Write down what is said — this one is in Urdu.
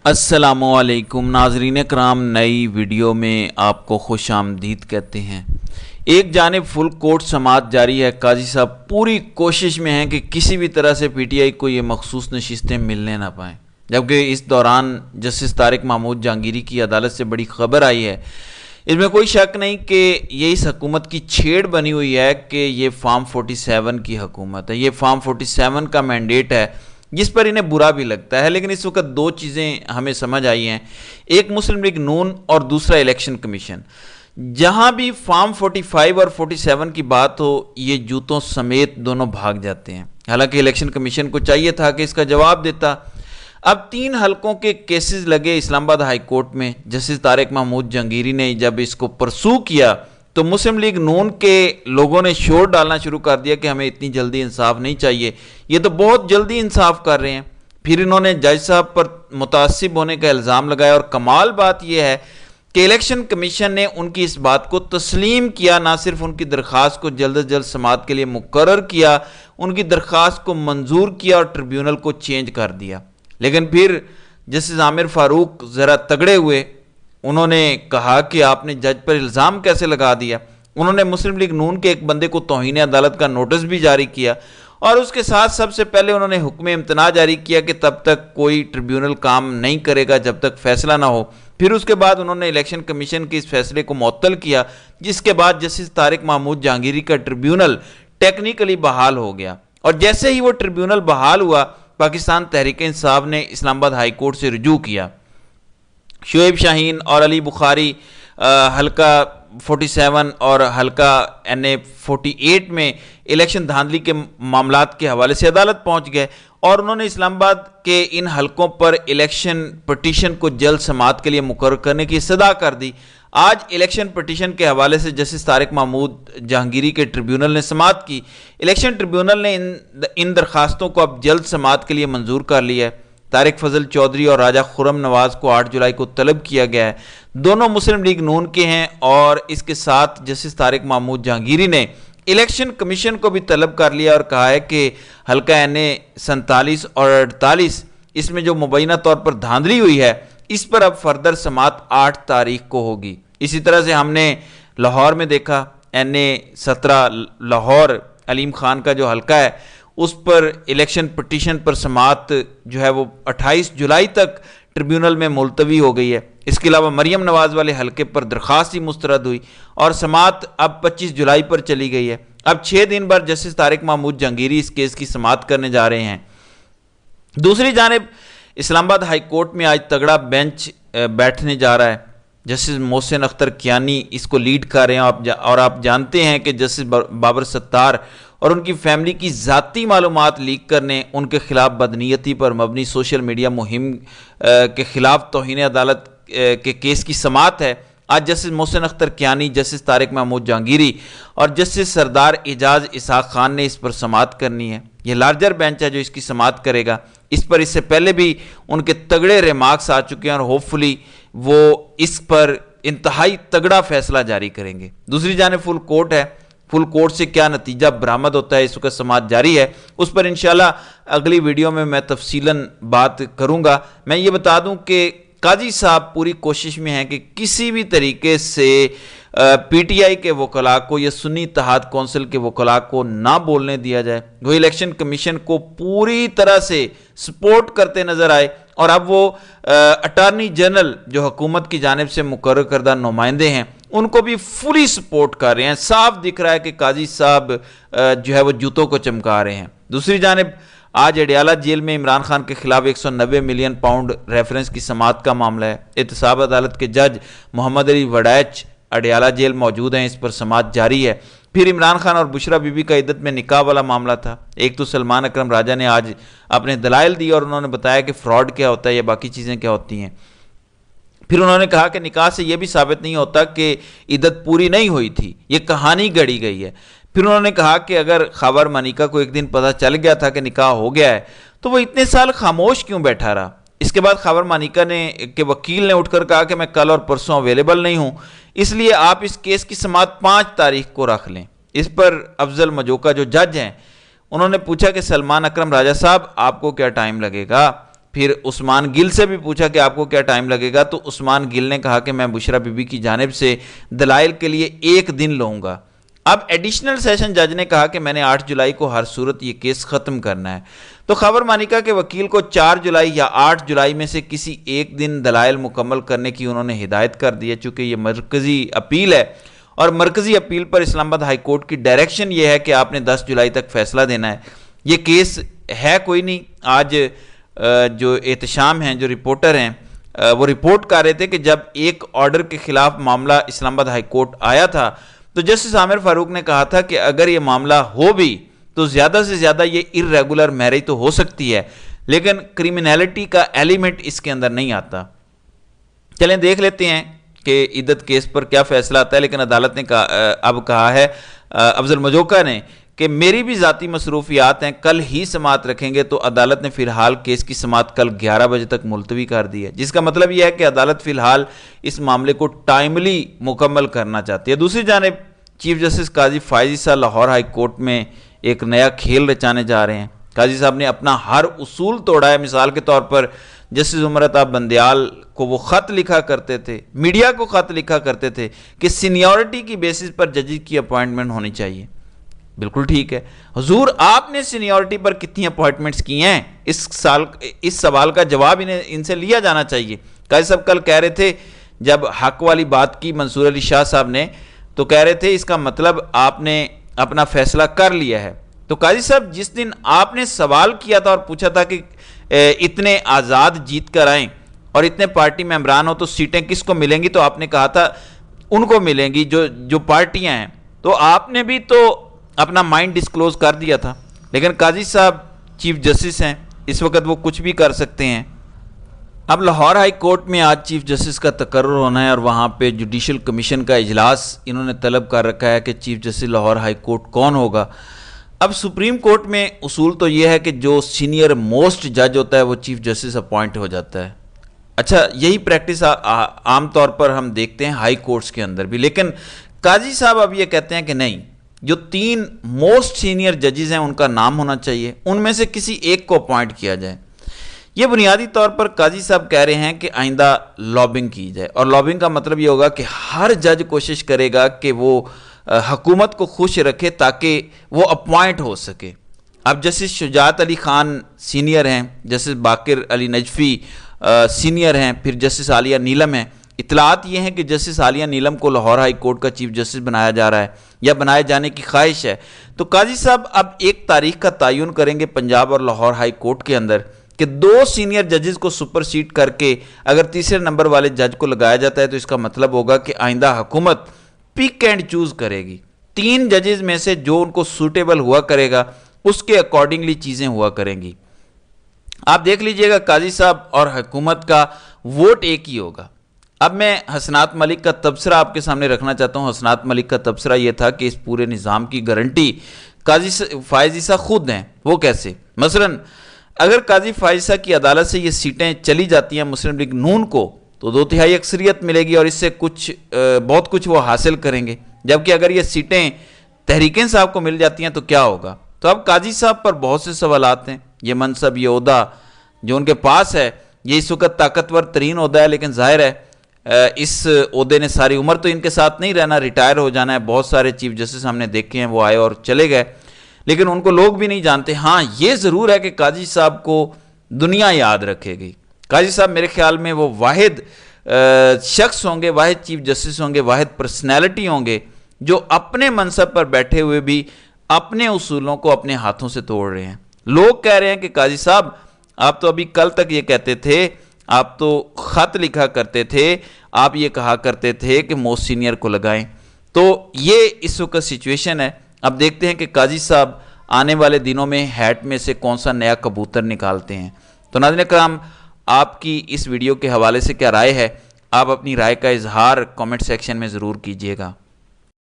السلام علیکم ناظرین کرام، نئی ویڈیو میں آپ کو خوش آمدید کہتے ہیں۔ ایک جانب فل کورٹ سماعت جاری ہے۔ قاضی صاحب پوری کوشش میں ہیں کہ کسی بھی طرح سے پی ٹی آئی کو یہ مخصوص نشستیں ملنے نہ پائیں، جبکہ اس دوران جسٹس طارق محمود جہانگیری کی عدالت سے بڑی خبر آئی ہے۔ اس میں کوئی شک نہیں کہ یہ اس حکومت کی چھیڑ بنی ہوئی ہے کہ یہ فارم 47 کی حکومت ہے، یہ فارم 47 کا مینڈیٹ ہے جس پر انہیں برا بھی لگتا ہے۔ لیکن اس وقت دو چیزیں ہمیں سمجھ آئی ہیں، ایک مسلم لیگ نون اور دوسرا الیکشن کمیشن۔ جہاں بھی فارم 45 اور 47 کی بات ہو، یہ جوتوں سمیت دونوں بھاگ جاتے ہیں۔ حالانکہ الیکشن کمیشن کو چاہیے تھا کہ اس کا جواب دیتا۔ اب 3 حلقوں کے کیسز لگے اسلام آباد ہائی کورٹ میں۔ جسٹس طارق محمود جہانگیری نے جب اس کو پرسو کیا تو مسلم لیگ نون کے لوگوں نے شور ڈالنا شروع کر دیا کہ ہمیں اتنی جلدی انصاف نہیں چاہیے، یہ تو بہت جلدی انصاف کر رہے ہیں۔ پھر انہوں نے جج صاحب پر متعصب ہونے کا الزام لگایا، اور کمال بات یہ ہے کہ الیکشن کمیشن نے ان کی اس بات کو تسلیم کیا، نہ صرف ان کی درخواست کو جلد از جلد سماعت کے لیے مقرر کیا، ان کی درخواست کو منظور کیا اور ٹریبیونل کو چینج کر دیا۔ لیکن پھر جسٹس عامر فاروق ذرا تگڑے ہوئے، انہوں نے کہا کہ آپ نے جج پر الزام کیسے لگا دیا۔ انہوں نے مسلم لیگ نون کے ایک بندے کو توہین عدالت کا نوٹس بھی جاری کیا، اور اس کے ساتھ سب سے پہلے انہوں نے حکم امتناع جاری کیا کہ تب تک کوئی ٹریبیونل کام نہیں کرے گا جب تک فیصلہ نہ ہو۔ پھر اس کے بعد انہوں نے الیکشن کمیشن کے اس فیصلے کو معطل کیا، جس کے بعد جسٹس طارق محمود جہانگیری کا ٹریبیونل ٹیکنیکلی بحال ہو گیا۔ اور جیسے ہی وہ ٹریبیونل بحال ہوا، پاکستان تحریک انصاف نے اسلام آباد ہائی کورٹ سے رجوع کیا۔ شعیب شاہین اور علی بخاری حلقہ 47 اور حلقہ NA 48 میں الیکشن دھاندلی کے معاملات کے حوالے سے عدالت پہنچ گئے، اور انہوں نے اسلام آباد کے ان حلقوں پر الیکشن پٹیشن کو جلد سماعت کے لیے مقرر کرنے کی استدعا کر دی۔ آج الیکشن پٹیشن کے حوالے سے جسٹس طارق محمود جہانگیری کے ٹریبیونل نے سماعت کی۔ الیکشن ٹریبیونل نے ان درخواستوں کو اب جلد سماعت کے لیے منظور کر لیا ہے۔ طارق فضل چودھری اور راجہ خرم نواز کو 8 جولائی کو طلب کیا گیا ہے۔ دونوں مسلم لیگ نون کے ہیں، اور اس کے ساتھ جسٹس طارق محمود جہانگیری نے الیکشن کمیشن کو بھی طلب کر لیا اور کہا ہے کہ حلقہ NA 47 اور 48 اس میں جو مبینہ طور پر دھاندلی ہوئی ہے، اس پر اب فردر سماعت 8 تاریخ کو ہوگی۔ اسی طرح سے ہم نے لاہور میں دیکھا، NA 17 لاہور علیم خان کا جو حلقہ ہے، اس پر الیکشن پٹیشن پر سماعت جو ہے وہ 28 جولائی تک ٹریبیونل میں ملتوی ہو گئی ہے۔ اس کے علاوہ مریم نواز والے حلقے پر درخواست ہی مسترد ہوئی، اور سماعت اب 25 جولائی پر چلی گئی ہے۔ اب 6 دن بعد جسٹس طارق محمود جہانگیری اس کیس کی سماعت کرنے جا رہے ہیں۔ دوسری جانب اسلام آباد ہائی کورٹ میں آج تگڑا بینچ بیٹھنے جا رہا ہے۔ جسٹس محسن اختر کیانی اس کو لیڈ کر رہے ہیں، اور آپ جانتے ہیں کہ جسٹس بابر ستار اور ان کی فیملی کی ذاتی معلومات لیک کرنے، ان کے خلاف بدنیتی پر مبنی سوشل میڈیا مہم کے خلاف توہین عدالت کے کیس کی سماعت ہے۔ آج جسٹس محسن اختر کیانی، جسٹس طارق محمود جہانگیری اور جسٹس سردار اعجاز اسحاق خان نے اس پر سماعت کرنی ہے۔ یہ لارجر بینچ ہے جو اس کی سماعت کرے گا۔ اس پر اس سے پہلے بھی ان کے تگڑے ریمارکس آ چکے ہیں، اور ہوپ فلی وہ اس پر انتہائی تگڑا فیصلہ جاری کریں گے۔ دوسری جانب فل کورٹ ہے، فل کورٹ سے کیا نتیجہ برآمد ہوتا ہے، اس وقت سماعت جاری ہے۔ اس پر انشاءاللہ اگلی ویڈیو میں تفصیلاً بات کروں گا۔ میں یہ بتا دوں کہ قاضی صاحب پوری کوشش میں ہیں کہ کسی بھی طریقے سے پی ٹی آئی کے وکلاء کو یا سنی اتحاد کونسل کے وکلاء کو نہ بولنے دیا جائے۔ وہ الیکشن کمیشن کو پوری طرح سے سپورٹ کرتے نظر آئے، اور اب وہ اٹارنی جنرل جو حکومت کی جانب سے مقرر کردہ نمائندے ہیں، ان کو بھی فلی سپورٹ کر رہے ہیں۔ صاف دکھ رہا ہے کہ قاضی صاحب جو ہے وہ جوتوں کو چمکا رہے ہیں۔ دوسری جانب آج اڈیالہ جیل میں عمران خان کے خلاف 190 ملین پاؤنڈ ریفرنس کی سماعت کا معاملہ ہے۔ احتساب عدالت کے جج محمد علی وڈائچ اڈیالہ جیل موجود ہیں، اس پر سماعت جاری ہے۔ پھر عمران خان اور بشرا بی بی کا عدت میں نکاح والا معاملہ تھا۔ ایک تو سلمان اکرم راجہ نے آج اپنے دلائل دی، اور انہوں نے بتایا کہ فراڈ کیا ہوتا ہے یا باقی چیزیں کیا ہوتی ہیں۔ پھر انہوں نے کہا کہ نکاح سے یہ بھی ثابت نہیں ہوتا کہ عدت پوری نہیں ہوئی تھی، یہ کہانی گڑی گئی ہے۔ پھر انہوں نے کہا کہ اگر خاور مانیکا کو ایک دن پتہ چل گیا تھا کہ نکاح ہو گیا ہے، تو وہ اتنے سال خاموش کیوں بیٹھا رہا۔ اس کے بعد خاور مانیکا کے وکیل نے اٹھ کر کہا کہ میں کل اور پرسوں اویلیبل نہیں ہوں، اس لیے آپ اس کیس کی سماعت 5 تاریخ کو رکھ لیں۔ اس پر افضل مجوکا جو جج ہیں، انہوں نے پوچھا کہ سلمان اکرم راجہ صاحب آپ کو کیا ٹائم لگے گا؟ پھر عثمان گل سے بھی پوچھا کہ آپ کو کیا ٹائم لگے گا، تو عثمان گل نے کہا کہ میں بشرا بی بی کی جانب سے دلائل کے لیے 1 دن لوں گا۔ اب ایڈیشنل سیشن جج نے کہا کہ میں نے 8 جولائی کو ہر صورت یہ کیس ختم کرنا ہے، تو خبر مانیکا کے وکیل کو 4 جولائی یا 8 جولائی میں سے کسی ایک دن دلائل مکمل کرنے کی انہوں نے ہدایت کر دی ہے، چونکہ یہ مرکزی اپیل ہے اور مرکزی اپیل پر اسلام آباد ہائی کورٹ کی ڈائریکشن یہ ہے کہ آپ نے 10 جولائی تک فیصلہ دینا ہے۔ یہ کیس ہے کوئی نہیں، آج جو احتشام ہیں، جو رپورٹر ہیں، وہ رپورٹ کر رہے تھے کہ جب ایک آرڈر کے خلاف معاملہ اسلام آباد ہائی کورٹ آیا تھا تو جسٹس عامر فاروق نے کہا تھا کہ اگر یہ معاملہ ہو بھی تو زیادہ سے زیادہ یہ ارریگولر میرج تو ہو سکتی ہے، لیکن کریمنلٹی کا ایلیمنٹ اس کے اندر نہیں آتا۔ چلیں دیکھ لیتے ہیں کہ عدت کیس پر کیا فیصلہ آتا ہے، لیکن عدالت نے اب کہا ہے افضل مجوکا نے کہ میری بھی ذاتی مصروفیات ہیں، کل ہی سماعت رکھیں گے، تو عدالت نے فی الحال کیس کی سماعت کل 11 بجے تک ملتوی کر دی ہے، جس کا مطلب یہ ہے کہ عدالت فی الحال اس معاملے کو ٹائملی مکمل کرنا چاہتی ہے۔ دوسری جانب چیف جسٹس قاضی فائز عیسیٰ لاہور ہائی کورٹ میں ایک نیا کھیل رچانے جا رہے ہیں۔ قاضی صاحب نے اپنا ہر اصول توڑا ہے۔ مثال کے طور پر جسٹس عمر عطا بندیال کو وہ خط لکھا کرتے تھے، میڈیا کو خط لکھا کرتے تھے کہ سینیورٹی کی بیسس پر ججز کی اپوائنٹمنٹ ہونی چاہیے۔ بالکل ٹھیک ہے حضور، آپ نے سینیورٹی پر کتنی اپوائنٹمنٹس کی ہیں؟ اس سوال کا جواب ان سے لیا جانا چاہیے۔ قاضی صاحب کل کہہ رہے تھے، جب حق والی بات کی منصور علی شاہ صاحب نے، تو کہہ رہے تھے اس کا مطلب آپ نے اپنا فیصلہ کر لیا ہے۔ تو قاضی صاحب جس دن آپ نے سوال کیا تھا اور پوچھا تھا کہ اتنے آزاد جیت کر آئیں اور اتنے پارٹی ممبران ہو تو سیٹیں کس کو ملیں گی، تو آپ نے کہا تھا ان کو ملیں گی جو پارٹیاں ہیں، تو آپ نے بھی تو اپنا مائنڈ ڈسکلوز کر دیا تھا۔ لیکن قاضی صاحب چیف جسٹس ہیں، اس وقت وہ کچھ بھی کر سکتے ہیں۔ اب لاہور ہائی کورٹ میں آج چیف جسٹس کا تقرر ہونا ہے اور وہاں پہ جوڈیشل کمیشن کا اجلاس انہوں نے طلب کر رکھا ہے کہ chief justice Lahore high court کون ہوگا۔ اب سپریم کورٹ میں اصول تو یہ ہے کہ جو سینئر موسٹ جج ہوتا ہے وہ چیف جسٹس اپوائنٹ ہو جاتا ہے۔ اچھا، یہی پریکٹس عام طور پر ہم دیکھتے ہیں ہائی کورٹس کے اندر بھی، لیکن قاضی صاحب اب یہ کہتے ہیں کہ نہیں، جو 3 موسٹ سینئر ججز ہیں ان کا نام ہونا چاہیے، ان میں سے کسی ایک کو اپوائنٹ کیا جائے۔ یہ بنیادی طور پر قاضی صاحب کہہ رہے ہیں کہ آئندہ لابنگ کی جائے، اور لابنگ کا مطلب یہ ہوگا کہ ہر جج کوشش کرے گا کہ وہ حکومت کو خوش رکھے تاکہ وہ اپوائنٹ ہو سکے۔ اب جسٹس شجاعت علی خان سینئر ہیں، جسٹس باقر علی نجفی سینئر ہیں، پھر جسٹس عالیہ نیلم ہیں۔ اطلاعات یہ ہیں کہ جسٹس عالیہ نیلم کو لاہور ہائی کورٹ کا چیف جسٹس بنایا جا رہا ہے یا بنائے جانے کی خواہش ہے۔ تو قاضی صاحب اب ایک تاریخ کا تعین کریں گے پنجاب اور لاہور ہائی کورٹ کے اندر کہ 2 سینئر ججز کو سپر سیڈ کر کے اگر تیسرے نمبر والے جج کو لگایا جاتا ہے تو اس کا مطلب ہوگا کہ آئندہ حکومت پک اینڈ چوز کرے گی، 3 ججز میں سے جو ان کو سوٹیبل ہوا کرے گا اس کے اکارڈنگلی چیزیں ہوا کریں گی۔ آپ دیکھ لیجئے گا قاضی صاحب اور حکومت کا ووٹ ایک ہی ہوگا۔ اب میں حسنات ملک کا تبصرہ آپ کے سامنے رکھنا چاہتا ہوں۔ حسنات ملک کا تبصرہ یہ تھا کہ اس پورے نظام کی گارنٹی قاضی فائز عیسیٰ خود ہیں۔ وہ کیسے؟ مثلاً اگر قاضی فائز عیسیٰ کی عدالت سے یہ سیٹیں چلی جاتی ہیں مسلم لیگ نون کو تو 2/3 اکثریت ملے گی اور اس سے بہت کچھ وہ حاصل کریں گے، جبکہ اگر یہ سیٹیں تحریک انصاف کو مل جاتی ہیں تو کیا ہوگا؟ تو اب قاضی صاحب پر بہت سے سوالات ہیں۔ یہ منصب، یہ عہدہ جو ان کے پاس ہے، یہ اس وقت طاقتور ترین عہدہ ہے، لیکن ظاہر ہے اس عہدے نے ساری عمر تو ان کے ساتھ نہیں رہنا، ریٹائر ہو جانا ہے۔ بہت سارے چیف جسٹس ہم نے دیکھے ہیں، وہ آئے اور چلے گئے، لیکن ان کو لوگ بھی نہیں جانتے۔ ہاں یہ ضرور ہے کہ قاضی صاحب کو دنیا یاد رکھے گی۔ قاضی صاحب میرے خیال میں وہ واحد شخص ہوں گے، واحد چیف جسٹس ہوں گے، واحد پرسنالٹی ہوں گے جو اپنے منصب پر بیٹھے ہوئے بھی اپنے اصولوں کو اپنے ہاتھوں سے توڑ رہے ہیں۔ لوگ کہہ رہے ہیں کہ قاضی صاحب آپ تو ابھی کل تک یہ کہتے تھے، آپ تو خط لکھا کرتے تھے، آپ یہ کہا کرتے تھے کہ موسٹ سینئر کو لگائیں۔ تو یہ اس وقت سچویشن ہے۔ اب دیکھتے ہیں کہ قاضی صاحب آنے والے دنوں میں ہیٹ میں سے کون سا نیا کبوتر نکالتے ہیں۔ تو ناظرین کرام، آپ کی اس ویڈیو کے حوالے سے کیا رائے ہے؟ آپ اپنی رائے کا اظہار کامنٹ سیکشن میں ضرور کیجیے گا۔